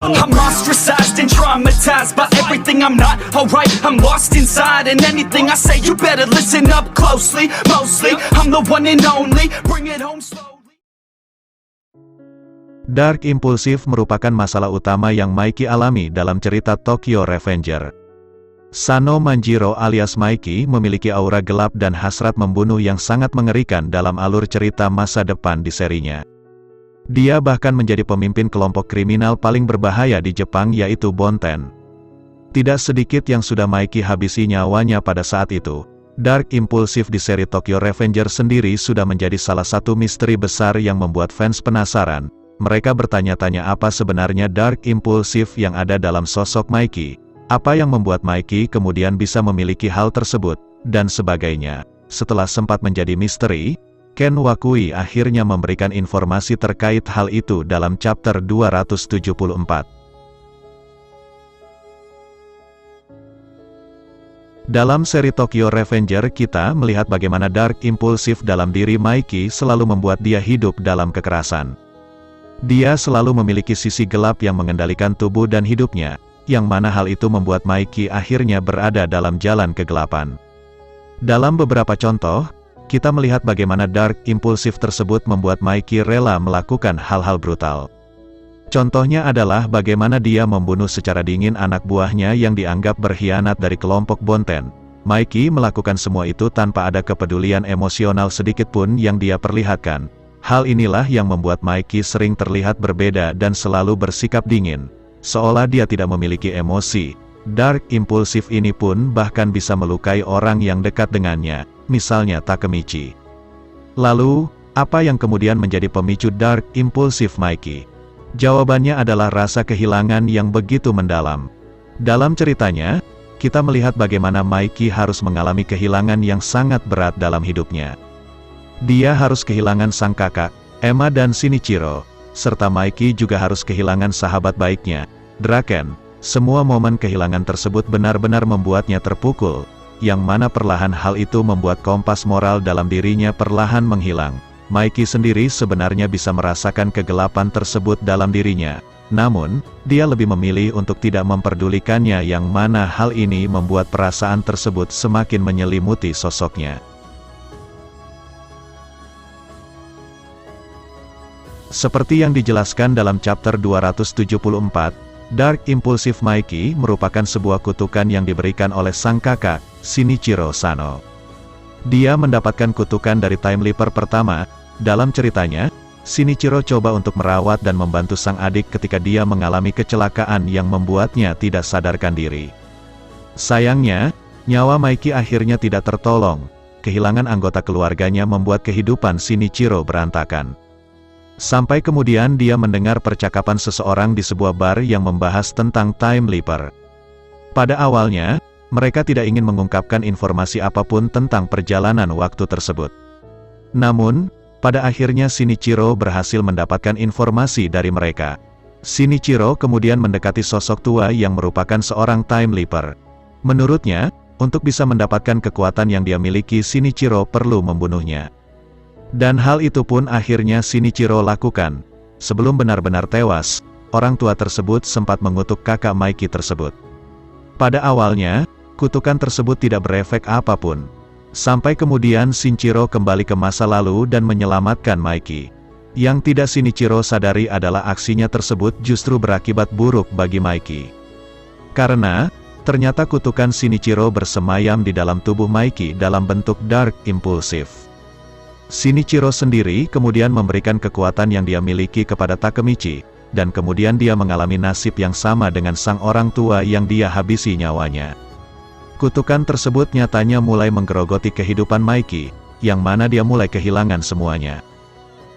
I'm ostracized and traumatized by everything I'm not alright. I'm lost inside, and anything I say you better listen up closely. Mostly, I'm the one and only. Bring it home slowly. Dark Impulsive merupakan masalah utama yang Mikey alami dalam cerita Tokyo Revenger. Sano Manjiro alias Mikey memiliki aura gelap dan hasrat membunuh yang sangat mengerikan dalam alur cerita masa depan di serinya. Dia bahkan menjadi pemimpin kelompok kriminal paling berbahaya di Jepang yaitu Bonten. Tidak sedikit yang sudah Mikey habisi nyawanya pada saat itu. Dark Impulsive di seri Tokyo Revenger sendiri sudah menjadi salah satu misteri besar yang membuat fans penasaran. Mereka bertanya-tanya apa sebenarnya Dark Impulsive yang ada dalam sosok Mikey. Apa yang membuat Mikey kemudian bisa memiliki hal tersebut, dan sebagainya. Setelah sempat menjadi misteri, Ken Wakui akhirnya memberikan informasi terkait hal itu dalam chapter 274. Dalam seri Tokyo Revenger kita melihat bagaimana Dark Impulsive dalam diri Mikey selalu membuat dia hidup dalam kekerasan. Dia selalu memiliki sisi gelap yang mengendalikan tubuh dan hidupnya, yang mana hal itu membuat Mikey akhirnya berada dalam jalan kegelapan. Dalam beberapa contoh, kita melihat bagaimana Dark Impulsive tersebut membuat Mikey rela melakukan hal-hal brutal. Contohnya adalah bagaimana dia membunuh secara dingin anak buahnya yang dianggap berkhianat dari kelompok Bonten. Mikey melakukan semua itu tanpa ada kepedulian emosional sedikit pun yang dia perlihatkan. Hal inilah yang membuat Mikey sering terlihat berbeda dan selalu bersikap dingin, seolah dia tidak memiliki emosi. Dark Impulsive ini pun bahkan bisa melukai orang yang dekat dengannya, misalnya Takemichi. Lalu, apa yang kemudian menjadi pemicu Dark Impulsive Mikey? Jawabannya adalah rasa kehilangan yang begitu mendalam. Dalam ceritanya, kita melihat bagaimana Mikey harus mengalami kehilangan yang sangat berat dalam hidupnya. Dia harus kehilangan sang kakak, Emma dan Shinichiro, serta Mikey juga harus kehilangan sahabat baiknya, Draken. Semua momen kehilangan tersebut benar-benar membuatnya terpukul, yang mana perlahan hal itu membuat kompas moral dalam dirinya perlahan menghilang. Mikey sendiri sebenarnya bisa merasakan kegelapan tersebut dalam dirinya, namun, dia lebih memilih untuk tidak memperdulikannya, yang mana hal ini membuat perasaan tersebut semakin menyelimuti sosoknya. Seperti yang dijelaskan dalam chapter 274, Dark Impulsive Mikey merupakan sebuah kutukan yang diberikan oleh sang kakak, Shinichiro Sano. Dia mendapatkan kutukan dari Time Leaper pertama. Dalam ceritanya, Shinichiro coba untuk merawat dan membantu sang adik ketika dia mengalami kecelakaan yang membuatnya tidak sadarkan diri. Sayangnya, nyawa Mikey akhirnya tidak tertolong. Kehilangan anggota keluarganya membuat kehidupan Shinichiro berantakan. Sampai kemudian dia mendengar percakapan seseorang di sebuah bar yang membahas tentang Time Leaper. Pada awalnya, mereka tidak ingin mengungkapkan informasi apapun tentang perjalanan waktu tersebut. Namun, pada akhirnya Shinichiro berhasil mendapatkan informasi dari mereka. Shinichiro kemudian mendekati sosok tua yang merupakan seorang Time Leaper. Menurutnya, untuk bisa mendapatkan kekuatan yang dia miliki, Shinichiro perlu membunuhnya. Dan hal itu pun akhirnya Shinichiro lakukan. Sebelum benar-benar tewas, orang tua tersebut sempat mengutuk kakak Mikey tersebut. Pada awalnya, kutukan tersebut tidak berefek apapun. Sampai kemudian Shinichiro kembali ke masa lalu dan menyelamatkan Mikey. Yang tidak Shinichiro sadari adalah aksinya tersebut justru berakibat buruk bagi Mikey. Karena, ternyata kutukan Shinichiro bersemayam di dalam tubuh Mikey dalam bentuk Dark Impulsive. Shinichiro sendiri kemudian memberikan kekuatan yang dia miliki kepada Takemichi, dan kemudian dia mengalami nasib yang sama dengan sang orang tua yang dia habisi nyawanya. Kutukan tersebut nyatanya mulai menggerogoti kehidupan Mikey, yang mana dia mulai kehilangan semuanya.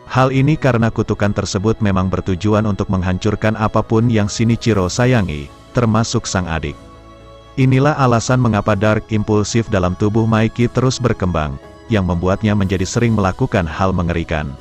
Hal ini karena kutukan tersebut memang bertujuan untuk menghancurkan apapun yang Shinichiro sayangi, termasuk sang adik. Inilah alasan mengapa Dark Impulsive dalam tubuh Mikey terus berkembang, yang membuatnya menjadi sering melakukan hal mengerikan.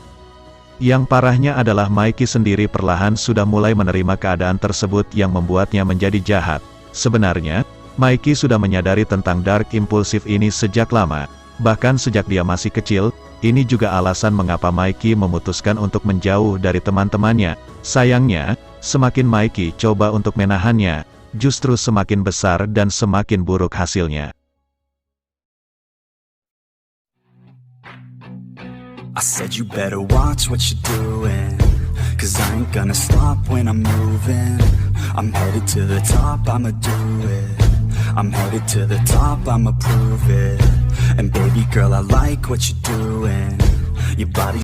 Yang parahnya adalah Mikey sendiri perlahan sudah mulai menerima keadaan tersebut yang membuatnya menjadi jahat. Sebenarnya, Mikey sudah menyadari tentang Dark Impulsive ini sejak lama, bahkan sejak dia masih kecil. Ini juga alasan mengapa Mikey memutuskan untuk menjauh dari teman-temannya. Sayangnya, Semakin Mikey coba untuk menahannya, justru semakin besar dan semakin buruk hasilnya. I said you better watch what you're doing, 'cause I ain't gonna stop when I'm moving. I'm headed to the top, I'ma do it. I'm headed to the top, I'ma prove it. And baby girl, I like what you're doing. Your body